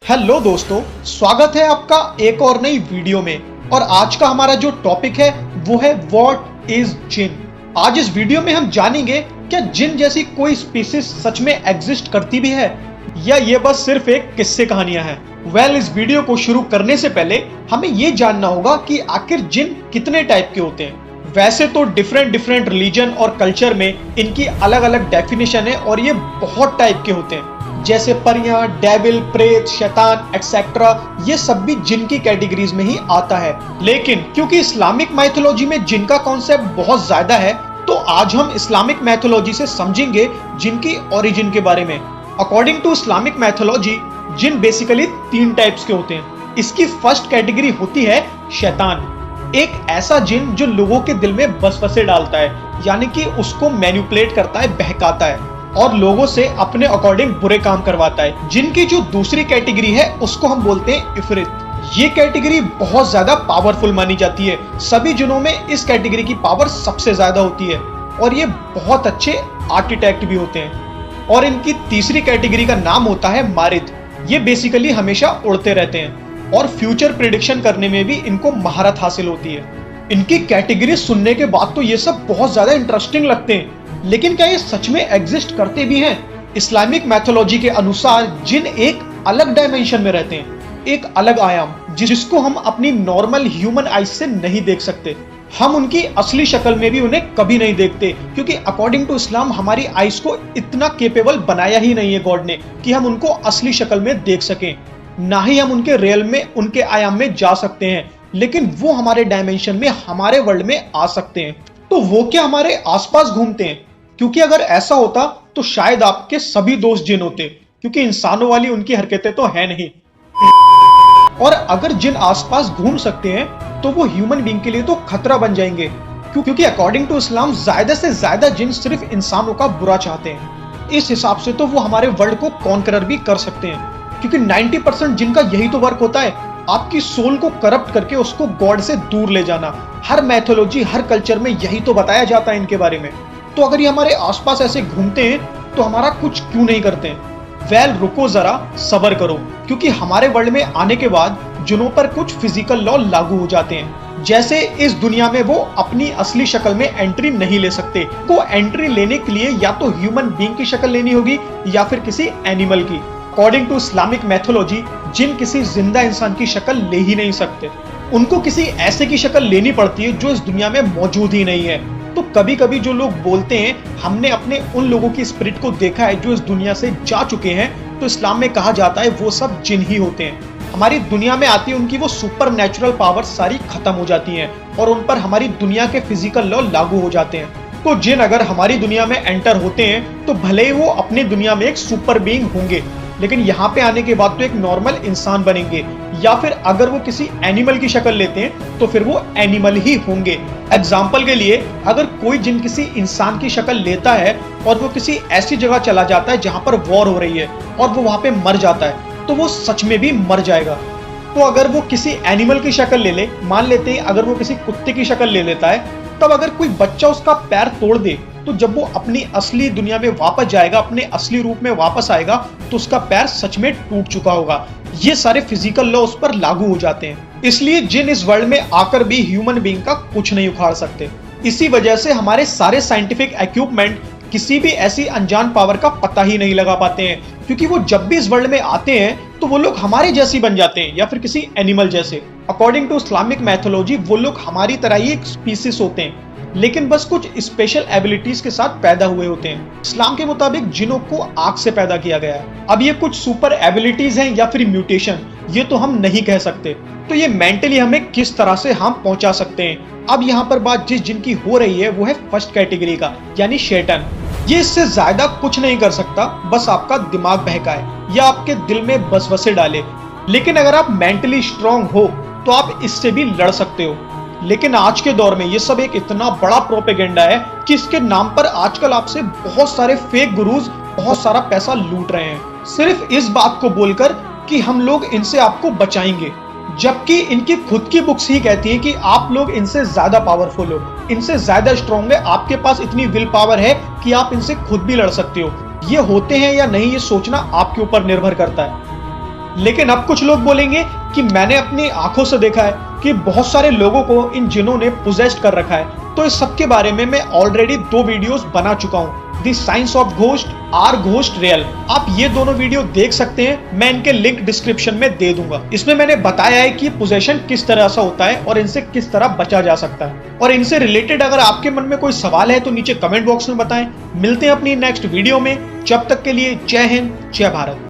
Hello दोस्तों, स्वागत है आपका एक और नई वीडियो में। और आज का हमारा जो टॉपिक है वो है व्हाट इज जिन। आज इस वीडियो में हम जानेंगे क्या जिन जैसी कोई स्पीसीज सच में एग्जिस्ट करती भी है या ये बस सिर्फ एक किस्से कहानियां हैं। इस वीडियो को शुरू करने से पहले हमें ये जानना होगा कि आखिर जिन कितने टाइप के होते हैं। वैसे तो डिफरेंट रिलीजन और कल्चर में इनकी अलग अलग डेफिनेशन है और ये बहुत टाइप के होते हैं, जैसे परियां, डेविल, प्रेत, शैतान एक्सेट्रा। ये सब भी जिन की कैटेगरीज में ही आता है। लेकिन क्योंकि इस्लामिक माइथोलॉजी में जिन का कॉन्सेप्ट बहुत ज्यादा है, तो आज हम इस्लामिक मैथोलॉजी से समझेंगे जिन की ओरिजिन के बारे में। अकॉर्डिंग टू इस्लामिक मैथोलॉजी, जिन बेसिकली 3 टाइप्स के होते हैं। इसकी फर्स्ट कैटेगरी होती है शैतान, एक ऐसा जिन जो लोगों के दिल में वसवसे डालता है, यानी कि उसको मैनिपुलेट करता है, बहकाता है और लोगों से अपने अकॉर्डिंग बुरे काम करवाता है। जिनकी जो दूसरी कैटेगरी है उसको हम बोलते हैं इफरित। ये कैटेगरी बहुत ज्यादा पावरफुल मानी जाती है। सभी जिनों में इस कैटेगरी की पावर सबसे ज्यादा होती है और ये बहुत अच्छे आर्किटेक्ट भी होते हैं। और इनकी तीसरी कैटेगरी का नाम होता है मारिद। ये बेसिकली हमेशा उड़ते रहते हैं और फ्यूचर प्रिडिक्शन करने में भी इनको महारत हासिल होती है। इनकी कैटेगरी सुनने के बाद तो ये सब बहुत ज्यादा इंटरेस्टिंग लगते हैं, लेकिन क्या ये सच में एग्जिस्ट करते भी हैं? इस्लामिक मैथोलॉजी के अनुसार जिन एक अलग डायमेंशन में रहते हैं, एक अलग आयाम, जिसको हम अपनी नॉर्मल ह्यूमन आइज से नहीं देख सकते। हम उनकी असली शक्ल में भी उन्हें कभी नहीं देखते, क्योंकि अकॉर्डिंग टू इस्लाम हमारी आइज को इतना केपेबल बनाया ही नहीं है गॉड ने कि हम उनको असली शक्ल में देख सकें। ना ही हम उनके रियल में, उनके आयाम में जा सकते हैं, लेकिन वो हमारे डायमेंशन में, हमारे वर्ल्ड में आ सकते हैं। तो वो क्या हमारे आसपास घूमते हैं? क्योंकि अगर ऐसा होता तो शायद आपके सभी दोस्त जिन होते, क्योंकि इंसानों वाली उनकी हरकतें तो है नहीं। और अगर जिन आसपास घूम सकते हैं तो वो ह्यूमन बीइंग के लिए तो खतरा बन जाएंगे, क्योंकि अकॉर्डिंग टू इस्लाम ज्यादा से ज्यादा जिन सिर्फ इंसानों का बुरा चाहते हैं। इस हिसाब से तो वो हमारे वर्ल्ड को कॉन्करर भी कर सकते हैं, क्योंकि 90% जिनका यही तो वर्क होता है, आपकी सोल को करप्ट करके उसको गॉड से दूर ले जाना। हर मैथोलॉजी, हर कल्चर में यही तो बताया जाता है इनके बारे में। तो अगर ये हमारे आसपास ऐसे घूमते हैं तो हमारा कुछ क्यों नहीं करते हैं? रुको जरा, सब्र करो, क्योंकि हमारे वर्ल्ड में आने के बाद जिनों पर कुछ फिजिकल लॉ लागू हो जाते हैं। जैसे इस दुनिया में वो अपनी असली शक्ल में एंट्री नहीं ले सकते। को एंट्री लेने के लिए या तो ह्यूमन बीइंग की शक्ल लेनी होगी या फिर किसी एनिमल की। अकॉर्डिंग टू इस्लामिक मैथोलॉजी, जिन किसी जिंदा इंसान की शक्ल ले ही नहीं सकते। उनको किसी ऐसे की शक्ल लेनी पड़ती है जो इस दुनिया में मौजूद ही नहीं है। तो कभी कभी जो लोग बोलते हैं हमने अपने उन लोगों की स्पिरिट को देखा है जो इस दुनिया से जा चुके हैं, तो इस्लाम में कहा जाता है वो सब जिन ही होते हैं। हमारी दुनिया में आती है उनकी वो सुपर नेचुरल पावर सारी खत्म हो जाती हैं और उन पर हमारी दुनिया के फिजिकल लॉ लागू हो जाते हैं। तो जिन अगर हमारी दुनिया में एंटर होते हैं तो भले ही वो अपनी दुनिया में एक सुपर बीइंग होंगे, लेकिन यहाँ पे आने के बाद तो एक नॉर्मल इंसान बनेंगे, या फिर अगर वो किसी एनिमल की शक्ल लेते हैं तो फिर वो एनिमल ही होंगे। एग्जाम्पल के लिए, अगर कोई जिन किसी इंसान की शक्ल लेता है और वो किसी ऐसी जगह चला जाता है जहां पर वॉर हो रही है और वो वहां पे मर जाता है, तो वो सच में भी मर जाएगा। तो अगर वो किसी एनिमल की शक्ल ले ले, मान लेते हैं अगर वो किसी कुत्ते की शक्ल ले लेता है, तब अगर कोई बच्चा उसका पैर तोड़ दे, तो जब वो अपनी असली दुनिया में वापस जाएगा, अपने असली रूप में वापस आएगा, तो उसका पैर सच में टूट चुका होगा। ये सारे फिजिकल लॉ उस पर लागू हो जाते हैं। इसलिए जिन इस वर्ल्ड में आकर भी ह्यूमन बीइंग का कुछ नहीं उखाड़ सकते। इसी वजह से हमारे सारे साइंटिफिक इक्विपमेंट किसी भी ऐसी अनजान पावर का पता ही नहीं लगा पाते हैं, क्योंकि वो जब भी इस वर्ल्ड में आते हैं तो वो लोग हमारे जैसी बन जाते हैं या फिर किसी एनिमल जैसे। अकॉर्डिंग टू इस्लामिक मैथोलॉजी, वो लोग हमारी तरह ही एक स्पीसीज होते हैं, लेकिन बस कुछ स्पेशल एबिलिटीज के साथ पैदा हुए होते हैं। इस्लाम के मुताबिक जिनों को आग से पैदा किया गया है। अब ये कुछ सुपर एबिलिटीज हैं या फिर म्यूटेशन, ये तो हम नहीं कह सकते। तो ये मेंटली हमें किस तरह से हम पहुंचा सकते हैं? अब यहाँ पर बात जिस जिन की हो रही है वो है फर्स्ट कैटेगरी का, यानी शैतान। ये इससे ज्यादा कुछ नहीं कर सकता, बस आपका दिमाग बहकाए या आपके दिल में वसवसे डाले। लेकिन अगर आप मेंटली स्ट्रांग हो तो आप इससे भी लड़ सकते हो। लेकिन आज के दौर में ये सब एक इतना बड़ा प्रोपेगेंडा है कि इसके नाम पर आजकल आपसे बहुत सारे फेक गुरुज बहुत सारा पैसा लूट रहे हैं, सिर्फ इस बात को बोलकर कि हम लोग इनसे आपको बचाएंगे। जबकि इनकी खुद की बुक्स ही कहती हैं कि आप लोग इनसे ज्यादा पावरफुल हो, इनसे ज्यादा स्ट्रॉन्ग है, आपके पास इतनी विल पावर है कि आप इनसे खुद भी लड़ सकते हो। ये होते हैं या नहीं, ये सोचना आपके ऊपर निर्भर करता है। लेकिन अब कुछ लोग बोलेंगे कि मैंने अपनी आंखों से देखा है कि बहुत सारे लोगों को इन जिनों ने पोजेस्ड कर रखा है। तो इस सब के बारे में मैं ऑलरेडी 2 वीडियोस बना चुका हूं, the science of ghost, are ghost real. आप ये दोनों वीडियो देख सकते हैं, मैं इनके लिंक डिस्क्रिप्शन में दे दूंगा। इसमें मैंने बताया है कि पोजेशन किस तरह से होता है और इनसे किस तरह बचा जा सकता है। और इनसे रिलेटेड अगर आपके मन में कोई सवाल है तो नीचे कमेंट बॉक्स में बताएं। मिलते हैं अपनी नेक्स्ट वीडियो में, जब तक के लिए जय हिंद, जय भारत।